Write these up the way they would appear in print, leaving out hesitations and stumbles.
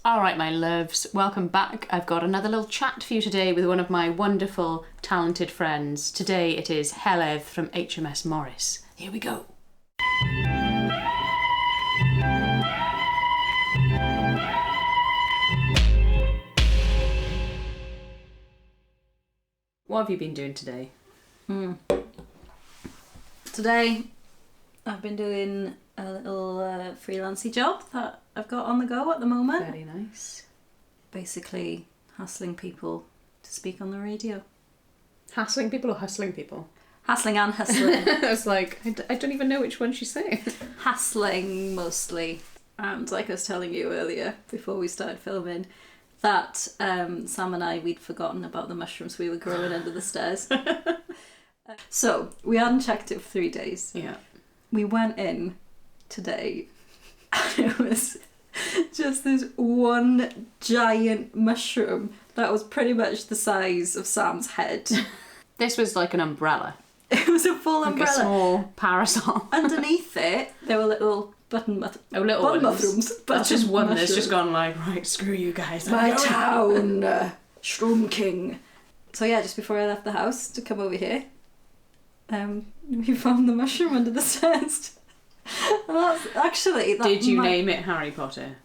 All right, my loves, welcome back. I've got another little chat for you today with one of my wonderful, talented friends. Today it is Heledd from HMS Morris. Here we go. What have you been doing today? Today I've been doing a little freelancey job that I've got on the go at the moment. Very nice. Basically hassling people to speak on the radio. Hassling people or hustling people? Hassling and hustling. I was like, I don't even know which one she's saying. Hassling mostly. And like I was telling you earlier before we started filming, that Sam and we'd forgotten about the mushrooms we were growing under the stairs. So we hadn't checked it for 3 days. Yeah. We went in today and it was just this one giant mushroom that was pretty much the size of Sam's head. This was like an umbrella. It was a full like umbrella. A small parasol. Underneath it, there were little button little mushrooms. That's just one that's just gone like, right, screw you guys. My town, Shroom King. So yeah, just before I left the house to come over here, we found the mushroom under the stairs. And that's actually... Did you name it Harry Potter?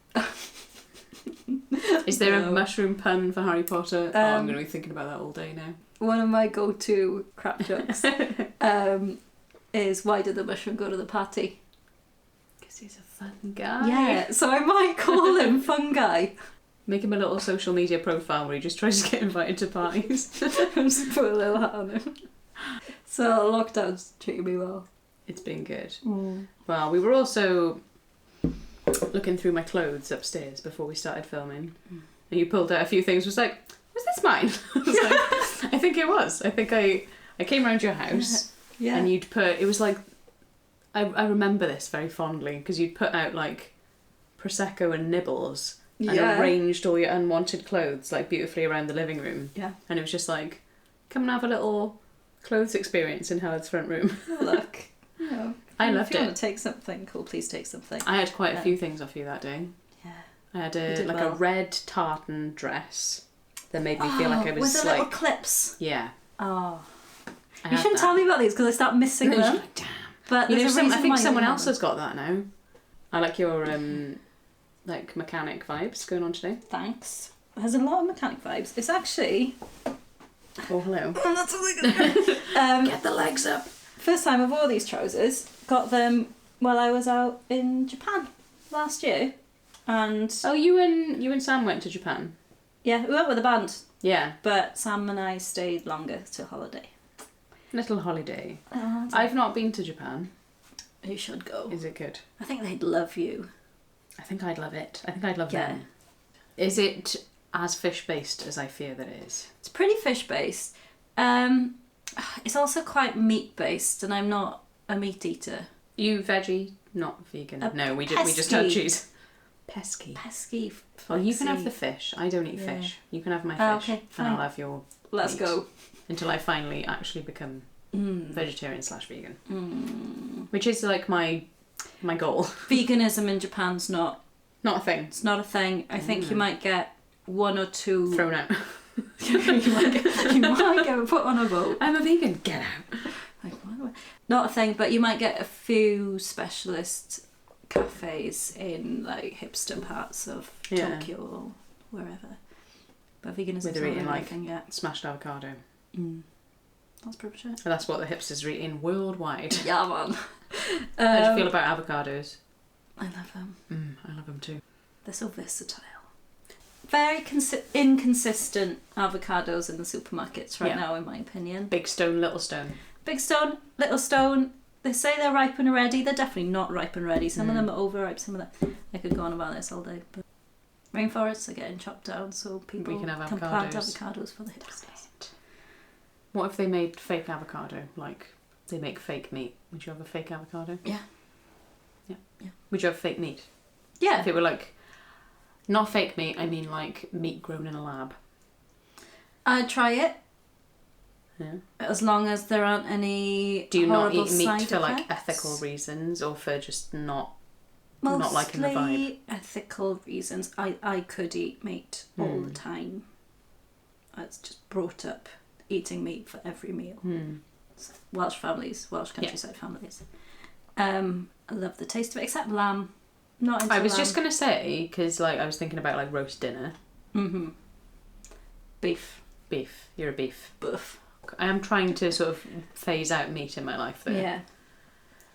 Is there a mushroom pun for Harry Potter? I'm going to be thinking about that all day now. One of my go-to crap jokes is, why did the mushroom go to the party? Because he's a fun guy. Yeah, so I might call him Fun Guy. Make him a little social media profile where he just tries to get invited to parties. Just put a little hat on him. So lockdown's treating me well. It's been good. Well, we were also looking through my clothes upstairs before we started filming. And you pulled out a few things. Was like, was this mine? I was like, I think it was. I think I came round your house and you'd put, it was like, I remember this very fondly because you'd put out like Prosecco and nibbles and arranged all your unwanted clothes like beautifully around the living room. Yeah. And it was just like, come and have a little clothes experience in Heled's front room. Look. No. I loved it. If you it. want to take something, cool, please take something. I had quite a few things off you that day. Yeah. I had a red tartan dress that made me feel like I was with the like... little clips. Yeah. Oh. You shouldn't tell me about these because I start missing them. Like, damn. But you know, I think someone why else has got that now. I like your like mechanic vibes going on today. Thanks. There's a lot of mechanic vibes. It's actually... Oh, hello. That's all I Get the legs up. First time I wore these trousers. Got them while I was out in Japan last year. And... Oh, you and Sam went to Japan? Yeah, we went with a band. Yeah. But Sam and I stayed longer to holiday. Little holiday. I've not been to Japan. You should go. Is it good? I think they'd love you. I think I'd love it. I think I'd love them. Is it as fish-based as I fear that it is? It's pretty fish-based. It's also quite meat-based, and I'm not a meat eater. You veggie, not vegan. No, we just had cheese. Pesky. Pesky. Well, you can have the fish. I don't eat fish. You can have my fish. Okay, fine. And I'll have your Let's meat go. until I finally actually become vegetarian/vegan, which is like my goal. Veganism in Japan's not a thing. It's not a thing. I think you might get one or two thrown out. you might get put on a boat. I'm a vegan. Get out. Like, not a thing, but you might get a few specialist cafes in like hipster parts of Tokyo or wherever. But veganism is not eating really like a thing yet. smashed avocado. That's pretty sure. And that's what the hipsters are eating worldwide. Yeah, man. How do you feel about avocados? I love them. I love them too. They're so versatile. Very inconsistent avocados in the supermarkets right now, in my opinion. Big stone, little stone. Big stone, little stone. They say they're ripe and ready. They're definitely not ripe and ready. Some of them are overripe. Some of them... I could go on about this all day. But rainforests are getting chopped down so people can have plant avocados for the hipsters. What if they made fake avocado? Like, they make fake meat. Would you have a fake avocado? Yeah. Would you have fake meat? Yeah. If it were like... Not fake meat, I mean like meat grown in a lab. I'd try it. Yeah. As long as there aren't any Do you not eat meat side for like effects? ethical reasons or for just not not liking the vibe? Mostly ethical reasons. I could eat meat all the time. I was just brought up eating meat for every meal. Welsh families, Welsh countryside families. I love the taste of it, except lamb. Not into I was lamb. just gonna say, because like I was thinking about like roast dinner. Beef. You're a beef. Boof. I am trying to sort of phase out meat in my life though. Yeah.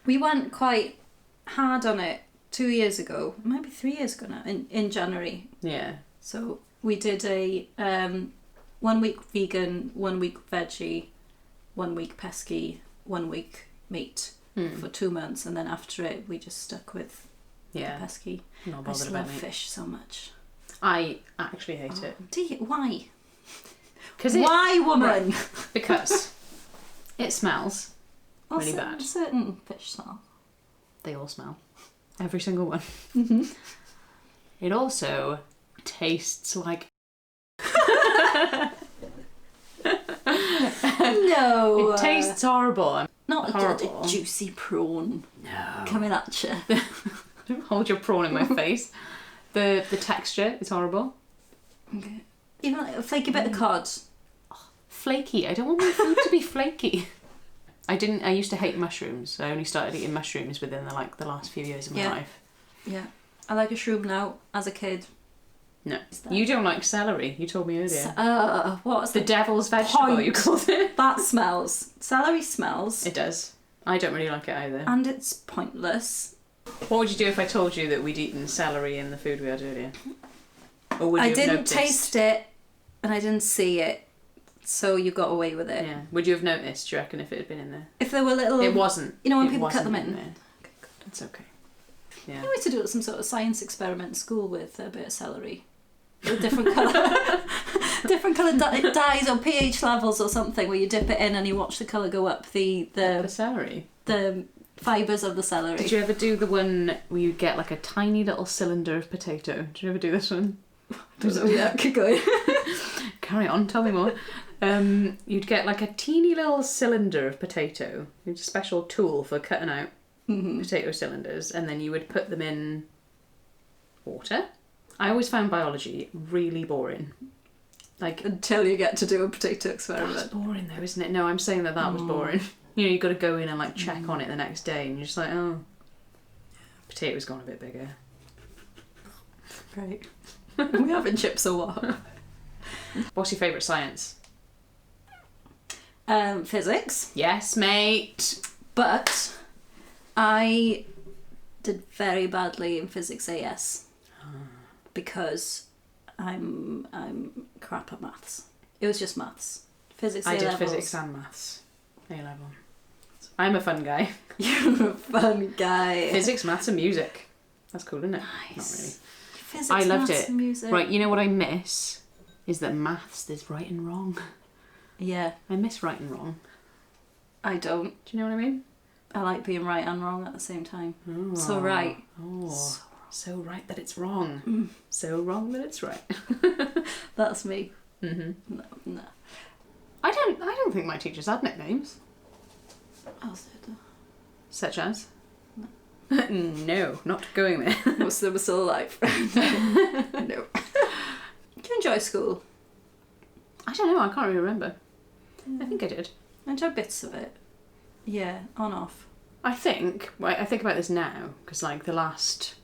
We went quite hard on it 2 years ago, maybe 3 years ago now, in January. Yeah. So we did a 1 week vegan, 1 week veggie, 1 week pesky, 1 week meat for 2 months, and then after it we just stuck with the pesky. Not I bothered just about love meat. fish so much. I actually hate it. Do you? Why? Why, woman? Right, because it smells really bad. Certain fish smell. They all smell. Every single one. It also tastes like... No. It tastes horrible. Not horrible. a juicy prawn. No. Coming at you. Don't hold your prawn in my face. The texture is horrible. Okay. Even like a flaky bit of cod. Flaky. I don't want my food to be flaky. I used to hate mushrooms. I only started eating mushrooms within the last few years of my life. Yeah. I like a shroom now. As a kid. No. You don't like celery, you told me earlier. What's the devil's vegetable, you called it. That smells. Celery smells. It does. I don't really like it either. And it's pointless. What would you do if I told you that we'd eaten celery in the food we had earlier? Or would you have didn't noticed? taste it and I didn't see it, so you got away with it. Yeah. Would you have noticed, do you reckon, if it had been in there? If there were little... It wasn't. You know when It people cut them wasn't in? there. Okay, good. It's okay. Yeah. You used to do some sort of science experiment in school with a bit of celery. With different colour dyes or pH levels or something, where you dip it in and you watch the colour go up. The celery? The fibres of the celery. Did you ever do the one where you get like a tiny little cylinder of potato? Did you ever do this one? Yeah, keep going. Carry on, tell me more. You'd get like a teeny little cylinder of potato. It's a special tool for cutting out potato cylinders, and then you would put them in water. I always found biology really boring. Like, until you get to do a potato experiment. That's boring though, isn't it? No, I'm saying that was boring. You know, you've got to go in and like check on it the next day, and you're just like, oh, potato's gone a bit bigger. Great. We having chips or what? What's your favourite science? Physics. Yes, mate. But I did very badly in physics AS because I'm crap at maths. It was just maths. Physics I A did levels. physics and maths. A level. I'm a fun guy. You're a fun guy. Physics, maths and music. That's cool, isn't it? Nice. Not really. Physics, I loved maths, it. and music. Right, you know what I miss? Is that maths, there's right and wrong. Yeah. I miss right and wrong. I don't. Do you know what I mean? I like being right and wrong at the same time. Oh. So right. Oh. So right that it's wrong. So wrong that it's right. That's me. Mm-hmm. No. I don't think my teachers had nicknames. I'll say that. Such as? No. No, not going there. Most of them are still alive. No. Do you enjoy school? I don't know, I can't really remember. I think I did. I enjoy bits of it. Yeah, on off. I think about this now, because like the last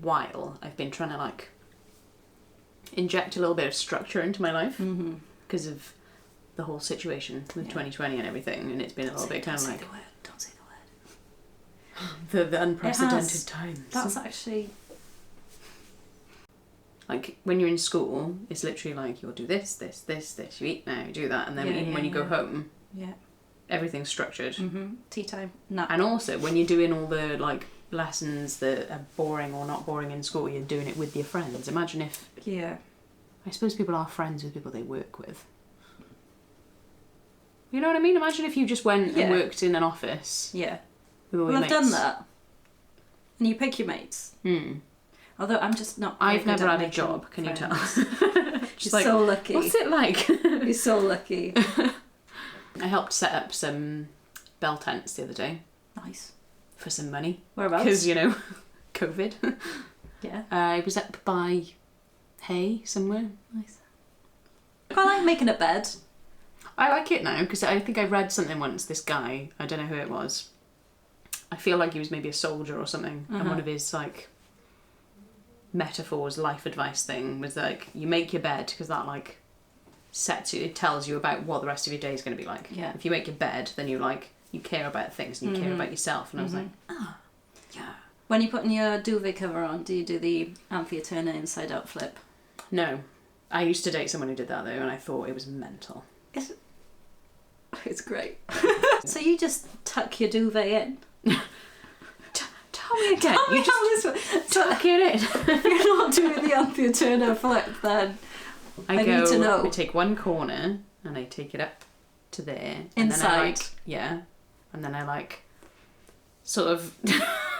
while I've been trying to like inject a little bit of structure into my life because of the whole situation with 2020 and everything, and it's been a little bit kind of like... Don't say the word. The unprecedented times. That's actually... Like, when you're in school, it's literally like, you'll do this, this, this, this, you eat now, you do that, and then even when you go home, everything's structured. Tea time. No. And also, when you're doing all the, like, lessons that are boring or not boring in school, you're doing it with your friends. Imagine if... Yeah. I suppose people are friends with people they work with. You know what I mean? Imagine if you just went and worked in an office. Yeah. With all your mates. I've done that. And you pick your mates. Although I'm just not... I've never had a job, can you tell? She's like, so lucky. What's it like? You're so lucky. I helped set up some bell tents the other day. Nice. For some money. Whereabouts? Because, you know, COVID. Yeah. I was up by Hay somewhere. Nice. I like making a bed. I like it now because I think I read something once. This guy, I don't know who it was. I feel like he was maybe a soldier or something, and one of his like metaphors, life advice thing was like, you make your bed because that like sets you, it tells you about what the rest of your day is going to be like. Yeah. If you make your bed, then you care about things and you care about yourself. And I was like, yeah. When you're putting your duvet cover on, do you do the Anthea Turner inside out flip? No. I used to date someone who did that though, and I thought it was mental. It's great. So you just tuck your duvet in? Tell me again. Tell me you just tuck it in. If you're not doing the Anthea Turner flip, then I need to know. I take one corner and I take it up to there. Inside. And then I like sort of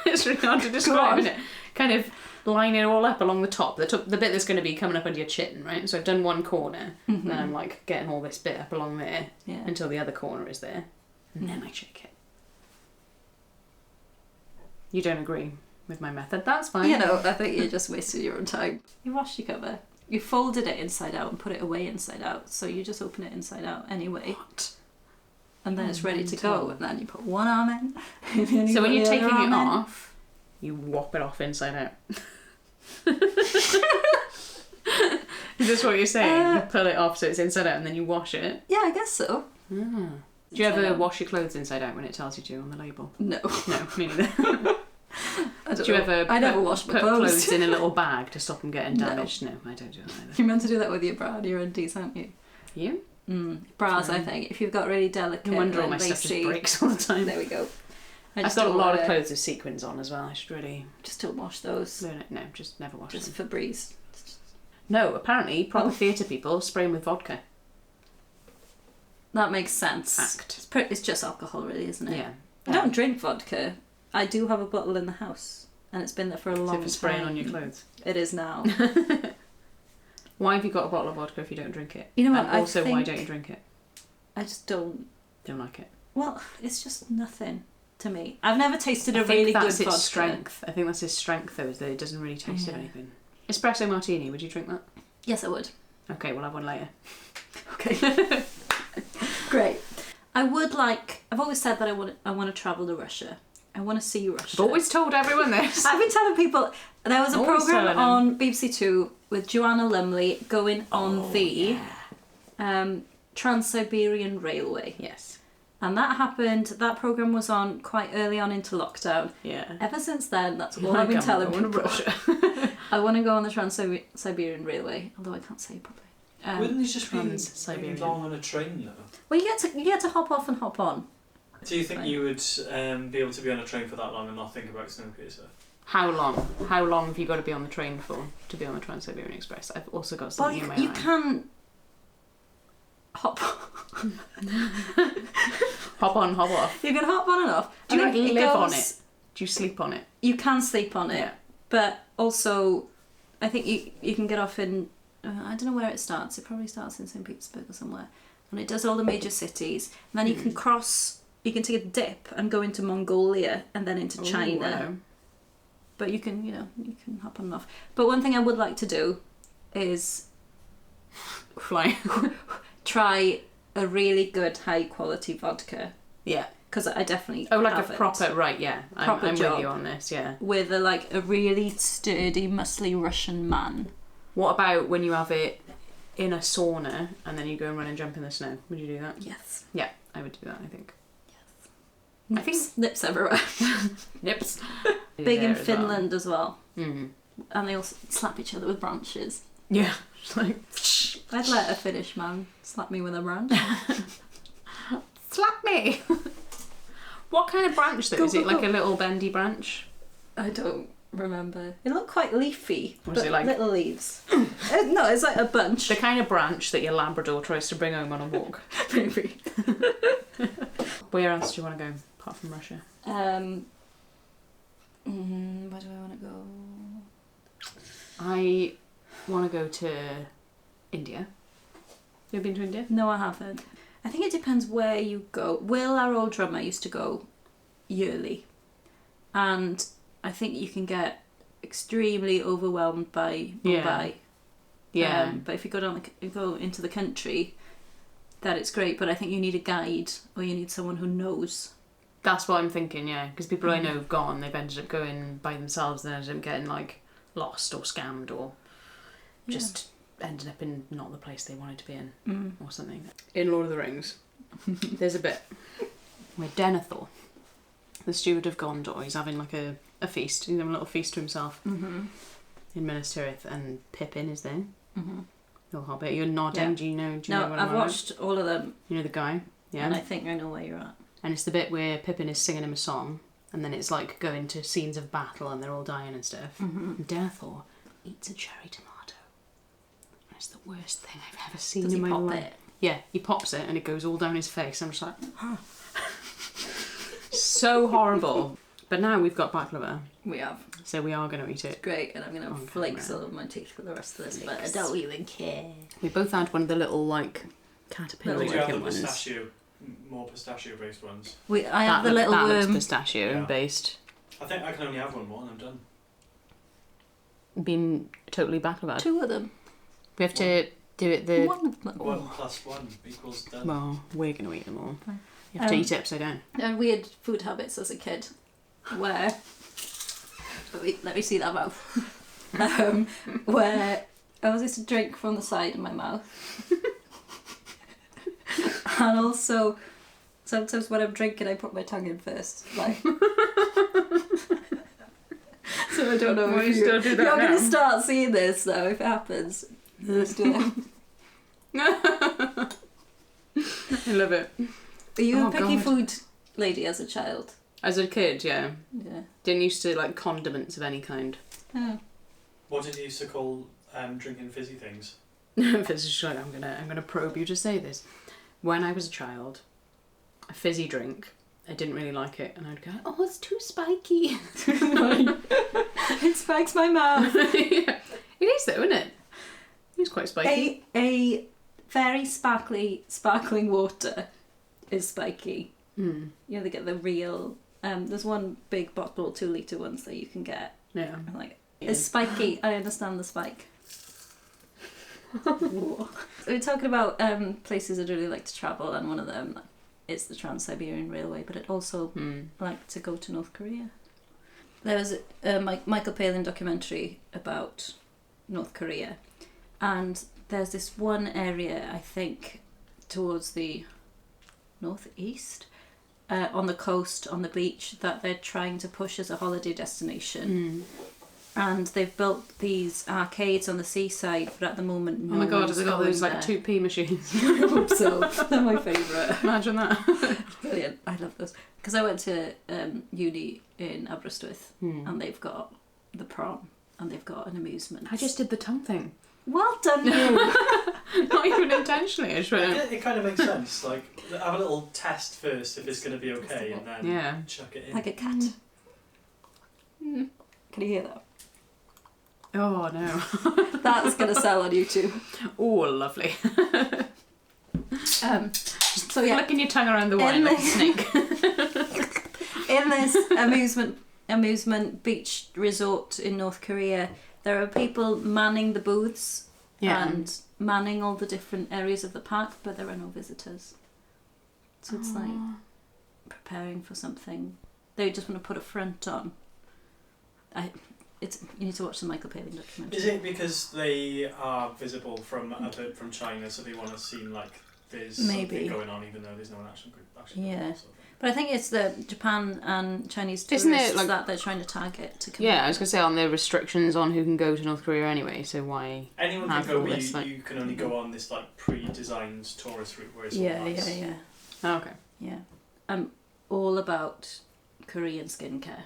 it's really hard to describe, isn't it? Kind of line it all up along the top. The bit that's going to be coming up under your chin, right? So I've done one corner, and then I'm like getting all this bit up along there until the other corner is there, and then I shake it. You don't agree with my method? That's fine. You know, I think you're just wasting your own time. You wash your cover. You folded it inside out and put it away inside out, so you just open it inside out anyway. What? And then it's ready to go, and then you put one arm in. So when you're taking it off, you whop it off inside out. Is this what you're saying? You pull it off so it's inside out and then you wash it? Yeah, I guess so. Do you ever wash your clothes inside out when it tells you to on the label? No. No, me neither. Do you ever I never wash my put clothes in a little bag to stop them getting damaged? No, I don't do that either. You're meant to do that with your bra and your undies, aren't you? You? Bras, I think. If you've got really delicate... No wonder all my stuff just breaks all the time. There we go. I've got a lot of clothes with sequins on as well. I should really... Just don't wash those. No, just never wash them. Just Febreze. No, apparently proper theatre people spray them with vodka. That makes sense. Fact. It's just alcohol, really, isn't it? Yeah. I don't drink vodka. I do have a bottle in the house, and it's been there for a long time. For spraying on your clothes? It is now. Why have you got a bottle of vodka if you don't drink it? You know what? And also, why don't you drink it? I just don't. Don't like it. Well, it's just nothing to me. I've never tasted a really good vodka. Its strength. I think that's its strength, though, is that it doesn't really taste of anything. Espresso martini, would you drink that? Yes, I would. Okay, we'll have one later. Okay. Great. I've always said that I want to travel to Russia. I want to see Russia. I've always told everyone this. I've been telling people. There was a programme on BBC Two with Joanna Lumley going on the Trans-Siberian Railway. Yes. And that programme was on quite early on into lockdown. Yeah. Ever since then, that's all I've been telling people. Russia. I want to go on the Trans-Siberian Railway, although I can't say it properly. Wouldn't you just be long on a train though? Well, you get to hop off and hop on. Do you think you would be able to be on a train for that long and not think about Snowpiercer? How long? How long have you got to be on the train for to be on the Trans-Siberian Express? I've also got something in my you eye. can hop Hop on, hop off. You can hop on and off. Do you live on it? Do you sleep on it? You can sleep on it, Yeah. but also I think you can get off in I don't know where it starts. It probably starts in St. Petersburg or somewhere, and it does all the major cities. And then you can cross. You can take a dip and go into Mongolia and then into China. Wow. But you can hop on and off. But one thing I would like to do is Fly. try a really good high quality vodka. Yeah. Because I definitely like haven't. a proper, right, yeah. I'm with job you on this, yeah. With a really sturdy, muscly Russian man. What about when you have it in a sauna and then you go and run and jump in the snow? Would you do that? Yes. Yeah, I would do that, I think. Yes. I think nips everywhere. Nips. Big in Finland as well. Mm-hmm. And they all slap each other with branches. Yeah. Like, I'd let a Finnish man slap me with a branch. slap me! What kind of branch though? Is it like a little bendy branch? I don't remember. It looked quite leafy. Or is it like little leaves? No, it's like a bunch. The kind of branch that your Labrador tries to bring home on a walk. Maybe. Where else do you want to go apart from Russia? Where do I want to go? I want to go to India. You ever been to India? No, I haven't. I think it depends where you go. Will, our old drummer, used to go yearly. And I think you can get extremely overwhelmed by Mumbai. Yeah. But if you go into the country, that it's great. But I think you need a guide, or you need someone who knows. That's what I'm thinking, yeah. Because people I know have gone, they've ended up going by themselves and ended up getting, like, lost or scammed or just ended up in not the place they wanted to be in or something. In Lord of the Rings, there's a bit where Denethor, the steward of Gondor, he's having, like, a feast. He's having a little feast to himself in Minas Tirith, and Pippin is there. Little hobbit. You're nodding. Yeah. Do you know what I've I'm watched all of them. You know the guy? Yeah. And I think I know where you're at. And it's the bit where Pippin is singing him a song, and then it's like going to scenes of battle, and they're all dying and stuff. And Denethor eats a cherry tomato. And it's the worst thing I've ever seen Does in he my pop life. it? Yeah, he pops it, and it goes all down his face. I'm just like, so horrible. But now we've got baklava, We have. so we are going to eat it. Great, and I'm going to have flakes all over my teeth for the rest of this, but I don't even care. We both had one of the little, like, caterpillar Did you have the looking ones. more pistachio-based ones? I have the little that looks worm. pistachio based. I think I can only have one more and I'm done. Been totally baklava. 2 of them. We have to do it the... 1 of them. 1 + 1 equals done. Well, we're going to eat them all. Fine. You have to eat it upside down. I had weird food habits as a kid, where let me see that mouth. Where I was used to drink from the side of my mouth, and also sometimes when I'm drinking, I put my tongue in first, like. So I don't know Why if you still do that you're now? going to start seeing this now if it happens. Let's do it. I love it. Are you Oh, a picky God. food lady as a child? As a kid, yeah. Yeah. Didn't used to like condiments of any kind. Oh. What did you used to call drinking fizzy things? If it's just like I'm gonna probe you to say this. When I was a child, a fizzy drink, I didn't really like it, and I'd go, "Oh, it's too spiky." It spikes my mouth. Yeah. It is though, isn't it? It's quite spiky. A very sparkling water is spiky. Mm. You know, they get the real. There's one big bottle, 2 litre ones that you can get. Yeah. I'm like, it's spiky. I understand the spike. We're talking about places I'd really like to travel, and one of them is the Trans-Siberian Railway, but I'd also like to go to North Korea. There was a Michael Palin documentary about North Korea, and there's this one area, I think, towards the northeast, on the coast, on the beach, that they're trying to push as a holiday destination. And they've built these arcades on the seaside, but at the moment, no Oh my god, one's have they got those going like there. 2p machines? I hope so. They're my favourite. Imagine that. Brilliant. I love those. Because I went to uni in Aberystwyth, and they've got the prom, and they've got an amusement. I just did the tongue thing. Well done, you. Not even intentionally. I just went. It kind of makes sense. Like, have a little test first if it's going to be okay, and then chuck it in. Like a cat. Can you hear that? Oh no. That's going to sell on YouTube. Oh, lovely. So yeah, Flicking your tongue around the wine like a snake. in this amusement beach resort in North Korea, there are people manning the booths and manning all the different areas of the park, but there are no visitors. So it's like preparing for something. They just want to put a front on. You need to watch the Michael Palin documentary. Is it because they are visible from China, so they want to seem like there's something going on, even though there's no one actually Yeah. going on, sort of thing? But I think it's the Japan and Chinese Isn't tourists it like- that they're trying to target to come. Yeah, I was going to say on the restrictions on who can go to North Korea anyway, so why... Anyone have can go, all but this, like- you can only go on this like pre-designed tourist route where it's all Yeah, nice. yeah. Oh, okay. Yeah. I'm all about Korean skincare.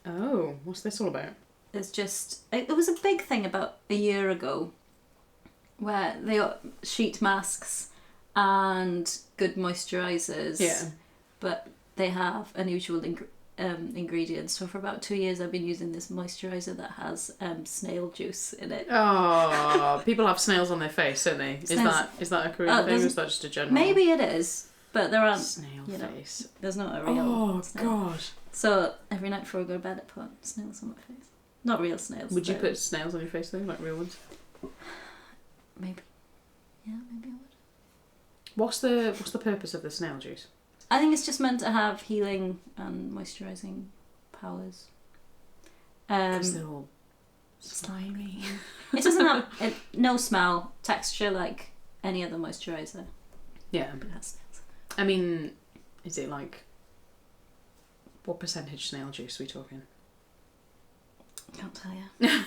Oh, what's this all about? It's just... It was a big thing about a year ago where they got sheet masks and good moisturisers. Yeah. But they have unusual ingredients. So for about 2 years I've been using this moisturiser that has snail juice in it. Oh, people have snails on their face, don't they? Is that a Korean thing, or is that just a general... Maybe it is, but there aren't... Snail you know, face. There's not a real snail. God. So every night before I go to bed I put snails on my face. Not real snails. Would you put snails on your face though, like real ones? Maybe. Yeah, maybe I would. What's the purpose of the snail juice? I think it's just meant to have healing and moisturising powers. Because they're all slimy. It doesn't have no smell, texture like any other moisturiser. Yeah. But it has snails. I mean, is it like... What percentage snail juice are we talking? Can't tell you.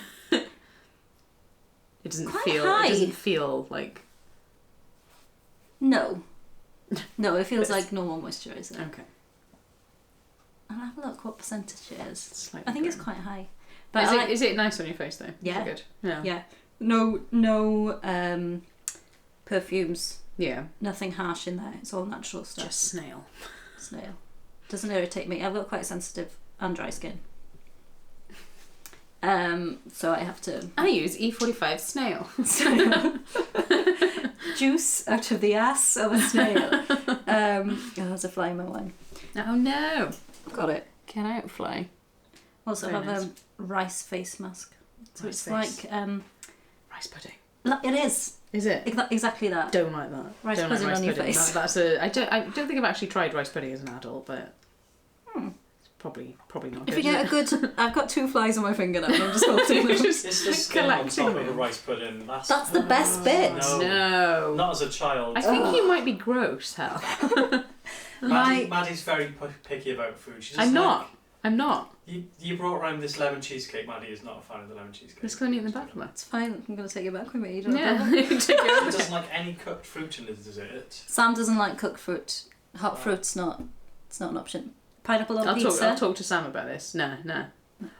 It doesn't Quite feel... high. It doesn't feel like... No. No, it feels like normal moisturiser. Okay. I'll have a look what percentage it is. Slightly I think it's green. quite high. But Is it nice on your face though? Yeah. Is it good? Yeah. No perfumes. Yeah. Nothing harsh in there. It's all natural stuff. Just snail. Snail. Doesn't irritate me. I've got quite sensitive and dry skin. So I have to I use E45 snail. juice out of the ass of a snail. There's a fly in my wine. Oh no. Got it. Get out, fly. Also Very have nice. a rice face mask. So Rice it's face. like Rice pudding. it is Is it? exactly that. Don't like that. Rice don't pudding like rice on your pudding. face. I don't think I've actually tried rice pudding as an adult, but it's probably not If good. you get a good, I've got 2 flies on my finger now. And I'm just holding them. It's the skin on collecting top of the them. rice pudding. That's the best bit. No. Not as a child. I think you might be gross, Hal. Maddie's very picky about food. She's just I'm like, not. You brought around this lemon cheesecake. Maddie is not a fan of the lemon cheesecake. Let's go and eat the baklava. It's fine. I'm going to take it back with me. You don't Yeah. bother. Take She it. doesn't like any cooked fruit in the dessert. Sam doesn't like cooked fruit. Hot fruit's not. It's not an option. Pineapple on pizza. I'll talk to Sam about this. No.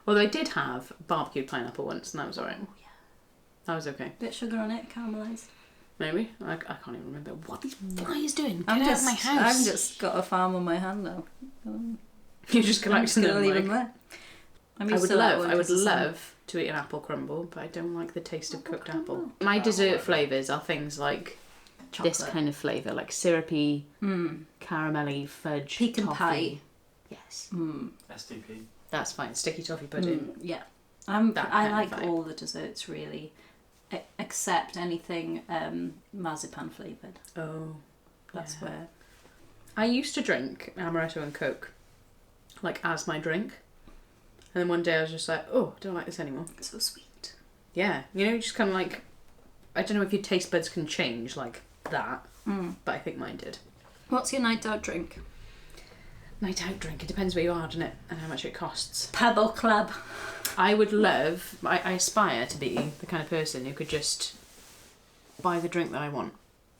Although I did have barbecued pineapple once, and that was alright. Oh, yeah. That was okay. Bit of sugar on it, caramelised. Maybe. I can't even remember. What these flies doing? Get I've out of my house. I've just got a farm on my hand now. You're just I'm just collecting gonna them. leave Like, them there. I'm I used would to that one love 'cause it's love to eat an apple crumble, but I don't like the taste of cooked crumble. apple. My dessert flavours are things like chocolate. this kind of flavour, like syrupy, caramelly, fudge, Pecan toffee. pie. Yes, SDP. that's fine. Sticky toffee pudding. Yeah. That I kind like of vibe. all the desserts really, except anything marzipan flavoured. Oh, That's yeah. where. I used to drink amaretto and Coke, like as my drink, and then one day I was just like, oh, I don't like this anymore. It's so sweet. Yeah, just kind of like, I don't know if your taste buds can change like that, but I think mine did. What's your night out drink? Night out drink, it depends where you are, doesn't it, and how much it costs. Pebble Club. I would love, I aspire to be the kind of person who could just buy the drink that I want.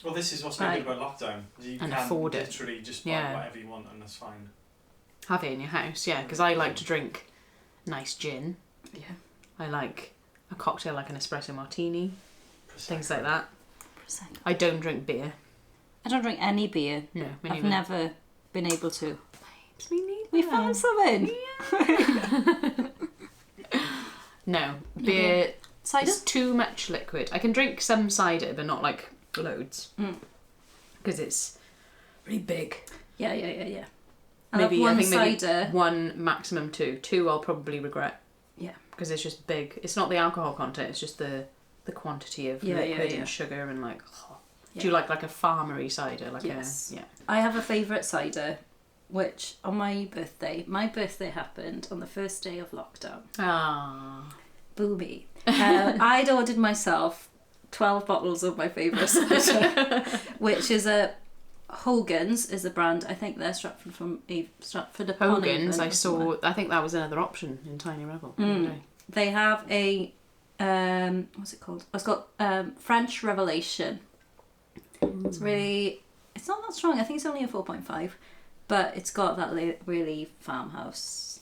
Well, this is what's so good about lockdown. You And can afford it. literally just buy Yeah. whatever you want, and that's fine. Have it in your house, yeah, because I like to drink nice gin. Yeah. I like a cocktail like an espresso martini, things like that. Prosecco. I don't drink beer. I don't drink any beer. No, me I've neither. never been able to. Me neither. We found something. No, beer Cider? is too much liquid. I can drink some cider, but not like loads. Because it's really big. Yeah. I Maybe love one I think maybe cider. one, maximum two. Two I'll probably regret. Yeah. Because it's just big. It's not the alcohol content, it's just the quantity of liquid yeah. and sugar and like... Yeah. Do you like a farmery cider? Yes. Yeah. I have a favourite cider, which on my birthday happened on the first day of lockdown. Ah. Boomy. I'd ordered myself 12 bottles of my favourite cider, which is a Hogan's is the brand. I think they're Stratford upon Hogan's, Avon I or saw... somewhere. I think that was another option in Tiny Rebel. the other day. They have a what's it called? It's got French Revelation. It's not that strong. I think it's only a 4.5, but it's got that really farmhouse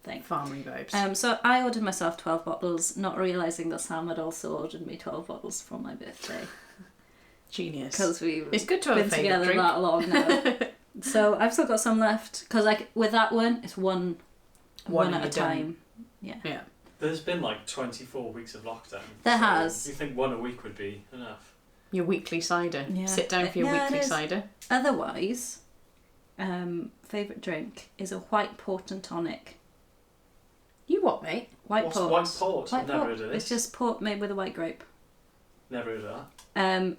thing. Farmery vibes. So I ordered myself 12 bottles, not realising that Sam had also ordered me 12 bottles for my birthday. Genius. Because we've It's good to have a been favourite together drink. that long now. So I've still got some left. Because with that one, it's one One at and a you're done. time. Yeah. Yeah. There's been like 24 weeks of lockdown. There so has. You think one a week would be enough? Your weekly cider. Yeah. Sit down for your Yeah, it weekly is. cider. Otherwise, favourite drink is a white port and tonic. You what, mate? White What's port. white port? White Never port. heard of this. It's just port made with a white grape. Never heard of that.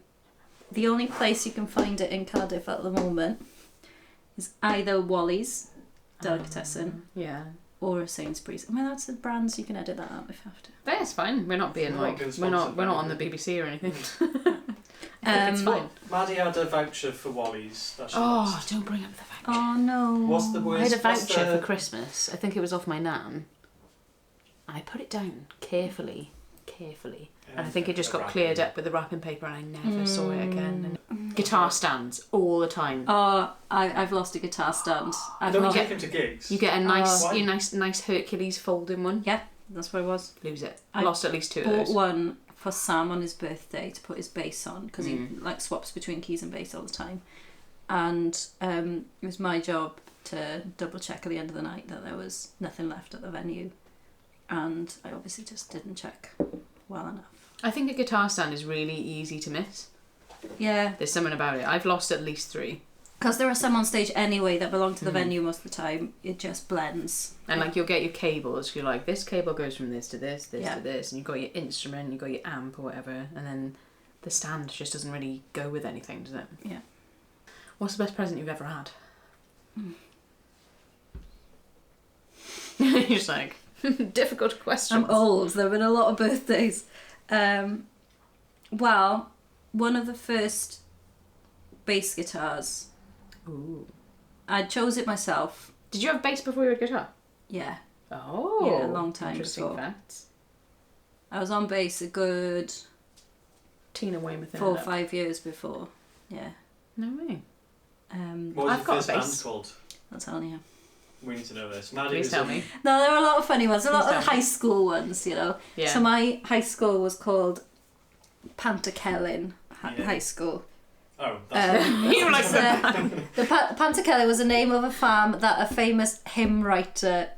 The only place you can find it in Cardiff at the moment is either Wally's delicatessen or a Sainsbury's. I mean, that's the brands. You can edit that out if you have to. That's fine. We're not being we're not on the BBC or anything. I think it's fine. Maddie had a voucher for Wally's that she lost. Don't bring up the voucher. Oh no. What's the worst? I had a voucher for Christmas. I think it was off my nan. I put it down carefully. And I think it just got cleared up with the wrapping paper and I never saw it again. And guitar stands all the time. Oh, I've lost a guitar stand. Don't take him to gigs. You get a nice Hercules folding one. Yeah, that's what it was. Lose it. I lost at least 2 of bought those. one for Sam on his birthday to put his bass on because he swaps between keys and bass all the time. And it was my job to double check at the end of the night that there was nothing left at the venue. And I obviously just didn't check well enough. I think a guitar stand is really easy to miss. Yeah. There's something about it. I've lost at least 3. Because there are some on stage anyway that belong to the venue most of the time. It just blends. And you'll get your cables. You're like, this cable goes from this to this, to this. And you've got your instrument, you've got your amp or whatever. And then the stand just doesn't really go with anything, does it? Yeah. What's the best present you've ever had? You're just like, difficult questions. I'm old. There have been a lot of birthdays. Well, one of the first bass guitars. Ooh. I chose it myself. Did you have bass before you had guitar? Yeah. Oh. Yeah, a long time interesting before. Facts. I was on bass a good Tina Weymouth 4 or 5 years before. Yeah. No way. What was I've your got first a band bass. called? I'll tell you. We need to know this. Maddie Please tell me. No, there are a lot of funny ones. A lot Please of tell me. high school ones, you know. Yeah. So my high school was called Pantacelyn High School. Oh, that's You like that. The Pantacelyn was the name of a farm that a famous hymn writer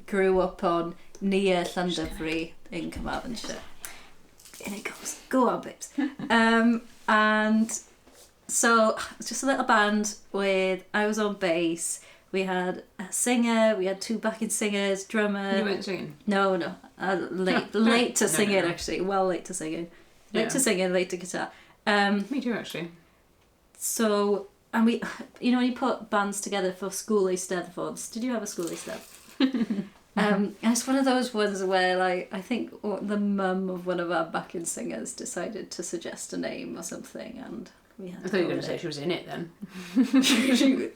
grew up on near Llandovery in Carmarthenshire. And it goes, go on, babes. And so it's just a little band with, I was on bass. We had a singer, we had 2 backing singers, drummer. You weren't singing? No. Late to singing, No. actually. Well, late to singing. Late Yeah. to singing, late to guitar. Me too, actually. So, and we, you know, when you put bands together for Schoolies Steadfords, did you have a Schoolies Stead? And it's one of those ones where, like, I think the mum of one of our backing singers decided to suggest a name or something, and we had I thought you were going to say she was in it then.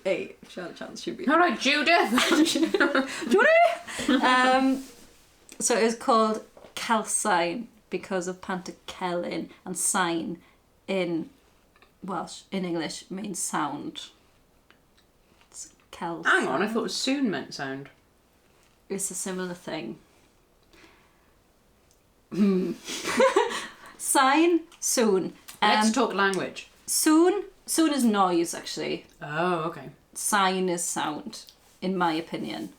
Hey, she had a chance, she'd be. All right, Judith. So it was called Calcine because of Pantacelyn, and sign in Welsh, in English, means sound. It's Calcine. Hang on, I thought soon meant sound. It's a similar thing. Sign, soon. Let's talk language. Soon is noise, actually. Oh, okay. Sign is sound, in my opinion.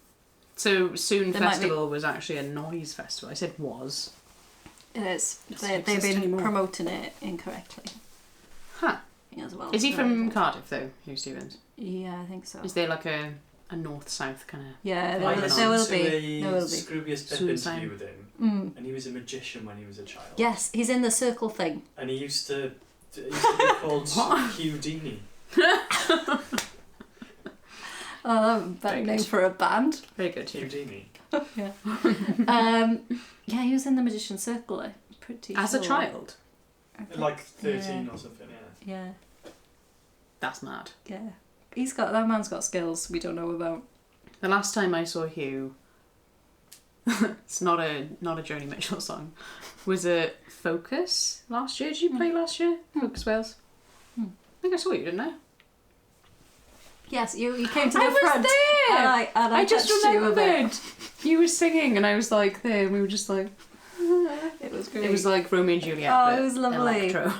So Soon There might Festival was actually a noise festival. I said was. It is. Doesn't They've exist been anymore. promoting it incorrectly Huh. as well. Is he from Cardiff though, Hugh Stevens? Yeah, I think so. Is there like a north-south kind of... Yeah, I there listened will to be. There will a be. Scroobius Pip Suicide. interview with him, and he was a magician when he was a child. Yes, he's in the circle thing. And he used to be called Houdini. Oh, better Very name good. for a band. Very good, Hugh. Houdini. Yeah. Yeah, he was in the Magician Circle. I'm pretty As sure. a child? I think- Like 13 or something, yeah. Yeah, That's mad. yeah. That man's got skills we don't know about. The last time I saw Hugh, it's not a Joni Mitchell song, was a Focus last year. Did you play last year? Focus Wales. I think I saw you, didn't I? Yes, you came to the I was front. there! And I just touched you a bit. remembered. You were singing and I was like there and we were just like... It was great. It was like Romeo and Juliet. Oh, but it was lovely. Electro.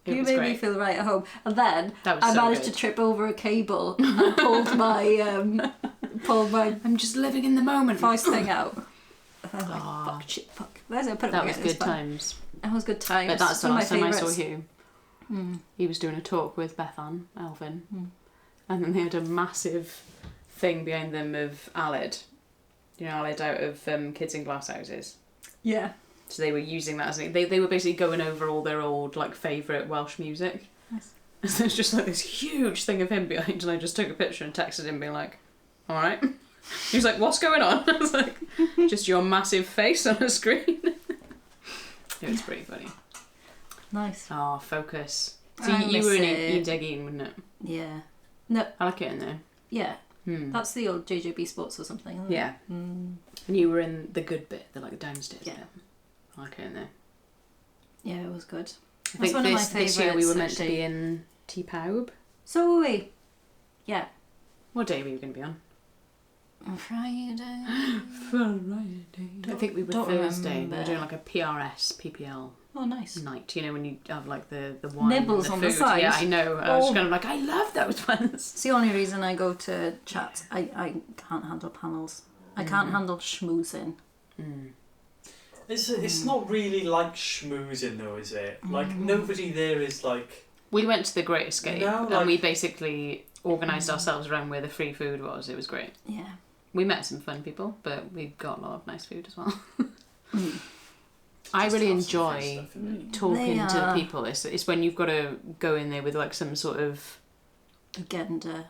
It You was made great. me feel right at home. And then That was I so managed good. to trip over a cable and pulled my I'm just living in the moment. voice thing out. And I was like, Aw. fuck, shit, fuck. There's a put it That was again, it's good fine. times. That was good times. But that's the One of last my time I saw favourites. Hugh. He was doing a talk with Bethan Elvin, and then they had a massive thing behind them of Heledd, You know, I let out of kids in glass houses. Yeah. So they were using that as they were basically going over all their old like favourite Welsh music. Nice. And so it's just like this huge thing of him behind, and I just took a picture and texted him being like, all right. He was like, what's going on? I was like, just your massive face on a screen. It was pretty funny. Nice. Oh, focus. So you were in Ian Deggine, wouldn't it? Yeah. No. I like it in there. Yeah. That's the old JJB Sports or something, isn't Yeah. it? Mm. And you were in the good bit, the like the downstairs Yeah. bit. I like it in there. Yeah, it was good. I think one of my this year we were meant to actually. be in T Pawb. So were we. Yeah. What day were you going to be on? On Friday. I think we were don't Thursday. remember. We were doing like a PRS, PPL Oh, nice. night. You know, when you have like the wine Nibbles and on the the food. side. Yeah, I know. I was Oh. kind of like, I love those ones. It's the only reason I go to chat. I can't handle panels. I can't handle schmoozing. It's not really like schmoozing though, is it? Like nobody there is like. We went to the Great Escape No, like- and we basically organised ourselves around where the free food was. It was great. Yeah. We met some fun people, but we got a lot of nice food as well. I Just really have some fun enjoy stuff in it. talking They to are. people. It's when you've got to go in there with like some sort of Agenda.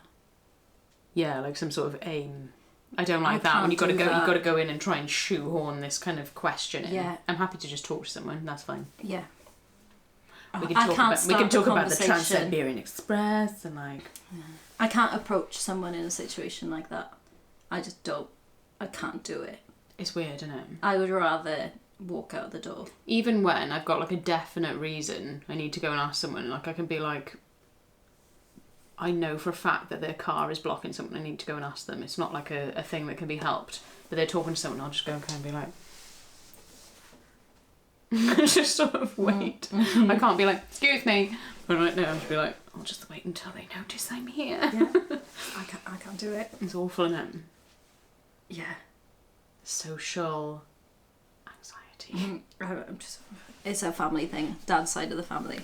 like some sort of aim. I don't I like that when can't you've got to do go. that. You've got to go in and try and shoehorn this kind of question in. Yeah. I'm happy to just talk to someone. That's fine. Yeah. We can I talk can't about we start can a talk about the conversation. Trans-Siberian Express and like. I can't approach someone in a situation like that. I just don't. I can't do it. It's weird, isn't it? I would rather walk out the door. Even when I've got like a definite reason I need to go and ask someone, like I can be like, I know for a fact that their car is blocking something, I need to go and ask them. It's not like a thing that can be helped, but they're talking to someone, I'll just go and kind of be like, just sort of wait. I can't be like, excuse me, but right now I'll just be like, I'll just wait until they notice I'm here. Yeah. I can't do it. It's awful, isn't it? Yeah. Social anxiety. I'm just. It's a family thing. Dad's side of the family.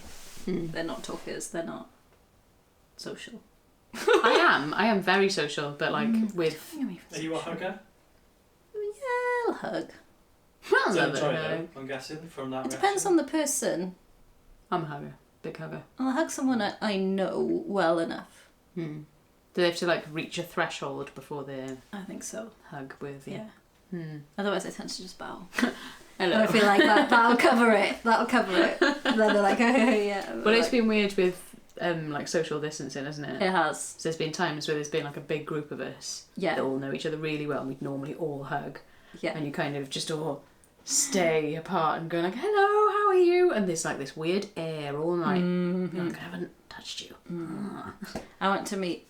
They're not talkers. They're not social. I am very social, but like with. Are you a hugger? Yeah, I'll hug. I So love enjoy it. though, I'm guessing from that. It depends reaction. on the person. I'm a hugger, big hugger. I'll hug someone I know well enough. Do they have to like reach a threshold before they I think so. hug with you? Yeah. Otherwise, I tend to just bow. Hello. And I feel like that'll cover it. That'll cover it. And then they're like, okay, yeah. Well, it's been weird with like social distancing, hasn't it? It has. So there's been times where there's been like a big group of us that Yeah. all know each other really well, and we'd normally all hug, Yeah. and you kind of just all stay apart and go like, hello, how are you? And there's like this weird air all night. You're like, I haven't touched you. I went to meet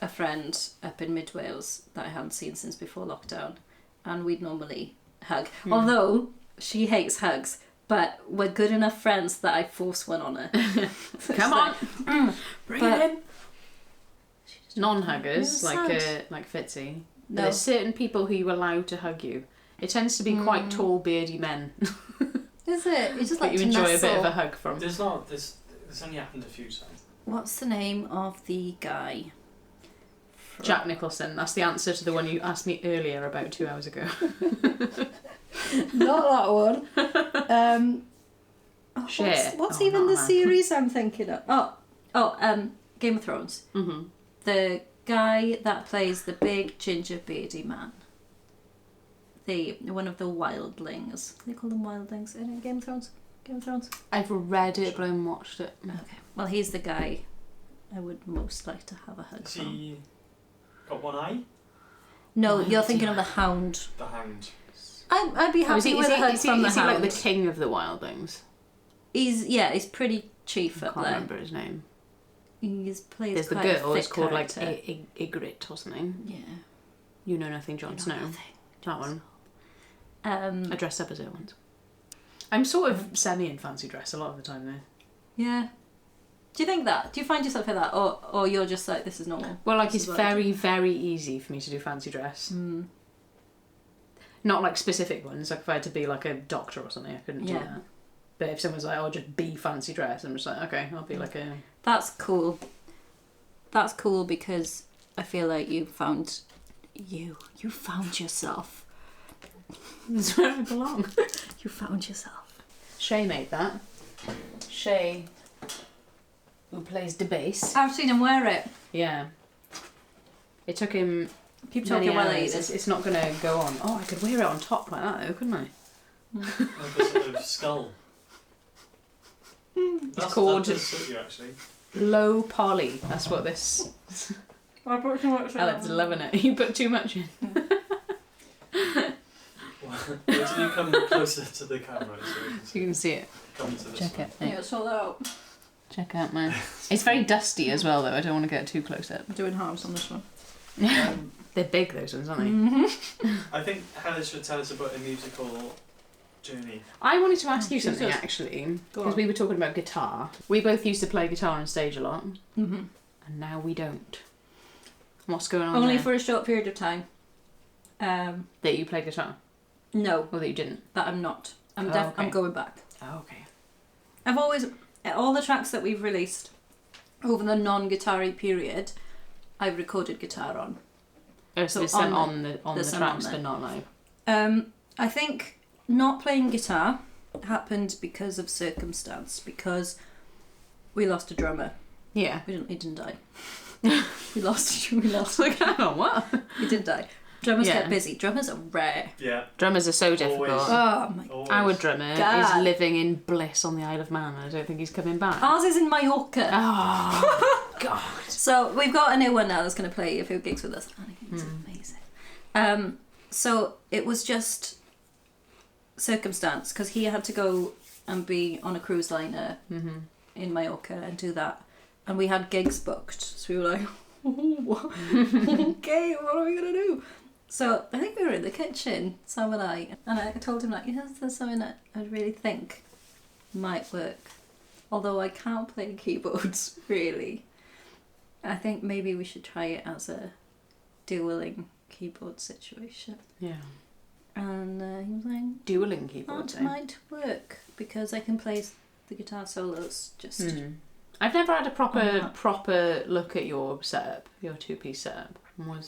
a friend up in Mid Wales that I hadn't seen since before lockdown, and we'd normally hug. Although she hates hugs, but we're good enough friends that I force one on her. Come on, bring But- it in. Non-huggers, It was like Fitzy. No. There's certain people who you allow to hug you. It tends to be quite tall, beardy men Is it? You just that like you to enjoy nestle. a bit of a hug from. There's not. This only happened a few times. What's the name of the guy? Jack Nicholson. That's the answer to the one you asked me earlier about 2 hours ago. Not that one. Shit. What's Oh, even not the that. series I'm thinking of? Game of Thrones. Mm-hmm. The guy that plays the big ginger beardy man. One of the wildlings. They call them wildlings in Game of Thrones. Game of Thrones. I've read it, but I haven't watched it. Okay. Well, he's the guy I would most like to have a hug Has from. he got one eye? No, Wild you're thinking of the Hound. The Hound. I'd be happy with a hug from the is he Hound. like the king of the wildlings? He's pretty chief I up can't there. remember his name. He's played There's the quite a girl, it's thick called character. like Ygritte or something. Yeah. You Know Nothing, Jon Snow. That one. I dressed up as her once. I'm sort of semi in fancy dress a lot of the time though. Yeah. Do you think that? Do you find yourself like that? Or you're just like, this is normal? Well, like This it's is what I very, very easy for me to do fancy dress. Not like specific ones. Like if I had to be like a doctor or something, I couldn't do Yeah. that. But if someone's like, "Oh, just be fancy dress," I'm just like, okay, I'll be like a. That's cool. That's cool because I feel like you found yourself. That's where I belong. You found yourself. Shay made that. Shay, who plays the bass. I've seen him wear it. Yeah. It took him Keep many talking while I hours. eat this. It's not going to go on. Oh, I could wear it on top like that though, couldn't I? Like a sort of skull. It's called That does suit you, actually. low poly. That's what this... I put too much Alec's loving it. You put too much in. Wait till you come closer to the camera So you can see it. come to this Check one. it. Yeah, sort that out. Check out mine. It's very dusty as well though. I don't want to get too close up. I'm doing halves on this one. They're big, those ones, aren't they? Mm-hmm. I think Heledd should tell us about a musical journey. I wanted to ask you Jesus. something actually, Go because on. we were talking about guitar. We both used to play guitar on stage a lot, Mm-hmm. and now we don't. What's going on Only there? for a short period of time. That you play guitar, No, or that you didn't? that I'm not. I'm Oh, okay. I'm going back. Oh, okay. I've always all the tracks that we've released over the non-guitar-y period, I've recorded guitar on. Oh, so So there's some on on the there's some tracks, on but not live. I think not playing guitar happened because of circumstance, because we lost a drummer. Yeah. He didn't die. we lost. Like, hang on, what? He did die. Drummers Yeah. get busy. Drummers are rare. Yeah. Drummers are so difficult. Always. Oh my Always. Our drummer God. is living in bliss on the Isle of Man. I don't think he's coming back. Ours is in Mallorca. Oh, God. So we've got a new one now that's going to play a few gigs with us. And it's amazing. So it was just circumstance, because he had to go and be on a cruise liner in Mallorca and do that. And we had gigs booked. So we were like, okay, what are we going to do? So I think we were in the kitchen, Sam and I told him, like, there's something that I really think might work. Although I can't play keyboards, really. I think maybe we should try it as a dueling keyboard situation. Yeah. And he was like, Dueling keyboards. that might work, because I can play the guitar solos just... I've never had a that. proper look at your setup, your two-piece setup.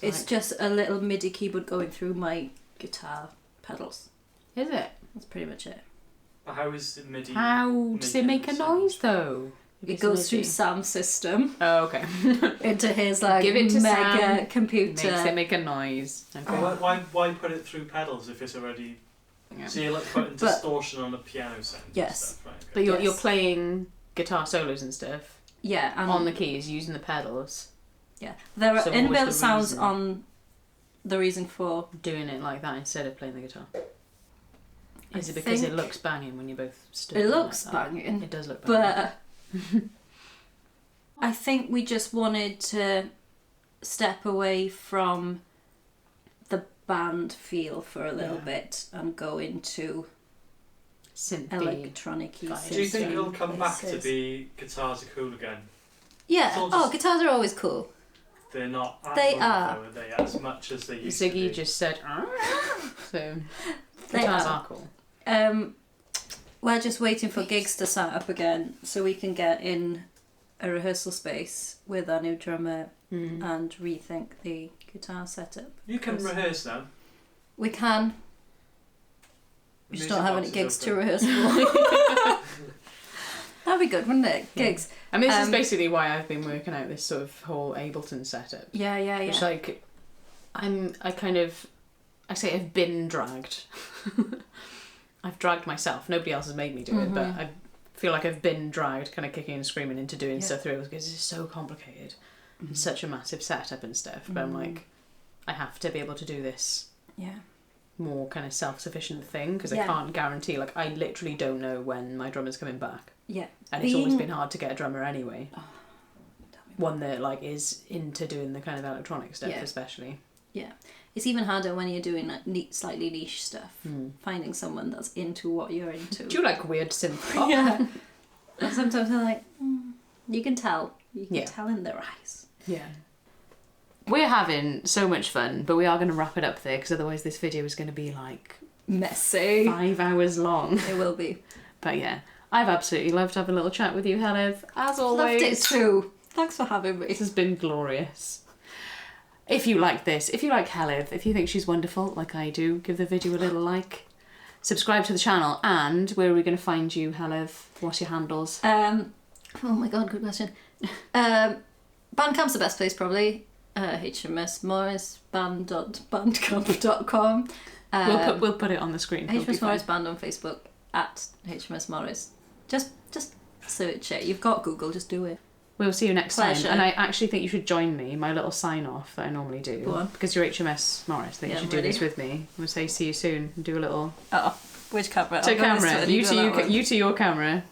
It's just a little MIDI keyboard going through my guitar pedals. Is it? That's pretty much it. But how is the MIDI? How does it make a noise though? It goes through Sam's system Oh, okay. into his like Give it to mega Sam. computer. Makes it make a noise. Okay. Why put it through pedals if it's already... Yeah. So you're like putting But- distortion on a piano sound and Yes. stuff, right? Okay. But you're Yes. playing guitar solos and stuff Yeah, and on the keys using the pedals, yeah, there are So what was inbuilt the sounds reason? on the reason for. doing it like that instead of playing the guitar. I Is it because it think looks banging when you both stood It there looks like that? banging, It does look banging. but I think we just wanted to step away from the band feel for a little bit and go into Synthy. electronic-y vibes. Do you think system it'll come back to pieces. be guitars are cool again? Yeah. It's all Oh, just- guitars are always cool. They're not as They good, are. though, are they, as much as they used to Ziggy be. just said, so They guitars are. are cool. We're just waiting for gigs to start up again so we can get in a rehearsal space with our new drummer and rethink the guitar setup. You can Because- rehearse now. We can. We just don't have any Music gigs box to is open. rehearse for. That'd be good, wouldn't it? Yeah. Gigs. And this is Um, basically why I've been working out this sort of whole Ableton setup. Yeah, yeah, yeah. Which, like, I say I've been dragged. I've dragged myself. Nobody else has made me do it, but I feel like I've been dragged, kind of kicking and screaming into doing stuff through it because it's so complicated. It's such a massive setup and stuff. But I'm like, I have to be able to do this Yeah. more kind of self-sufficient thing because Yeah. I can't guarantee. Like, I literally don't know when my drummer's coming back, Yeah. and it's always been hard to get a drummer anyway. One that like is into doing the kind of electronic stuff, Yeah. especially. Yeah. It's even harder when you're doing like slightly niche stuff. Finding someone that's into what you're into. Do you like weird synth pop? Yeah. And sometimes they're like, you can tell. You can Yeah. tell in their eyes. Yeah. We're having so much fun, but we are going to wrap it up there because otherwise this video is going to be like Messy. 5 hours long. It will be. But yeah, I've absolutely loved having a little chat with you, Heledd, as always. Loved it too. Thanks for having me. This has been glorious. if you like this, if you like Heledd, if you think she's wonderful, like I do, give the video a little like. Subscribe to the channel. And where are we going to find you, Heledd? What's your handles? Oh my god, good question. Bandcamp's the best place, probably. hmsmorrisband.bandcamp.com. We'll put it on the screen. HMS Morris Band on Facebook at HMS Morris. Just search it. You've got Google. Just do it. We'll see you next Pleasure. time. And I actually think you should join me, my little sign off that I normally do. Go on. Because you're HMS Morris. I think you should do this with me. We'll say see you soon and do a little. Oh, which camera? To camera. You to your camera.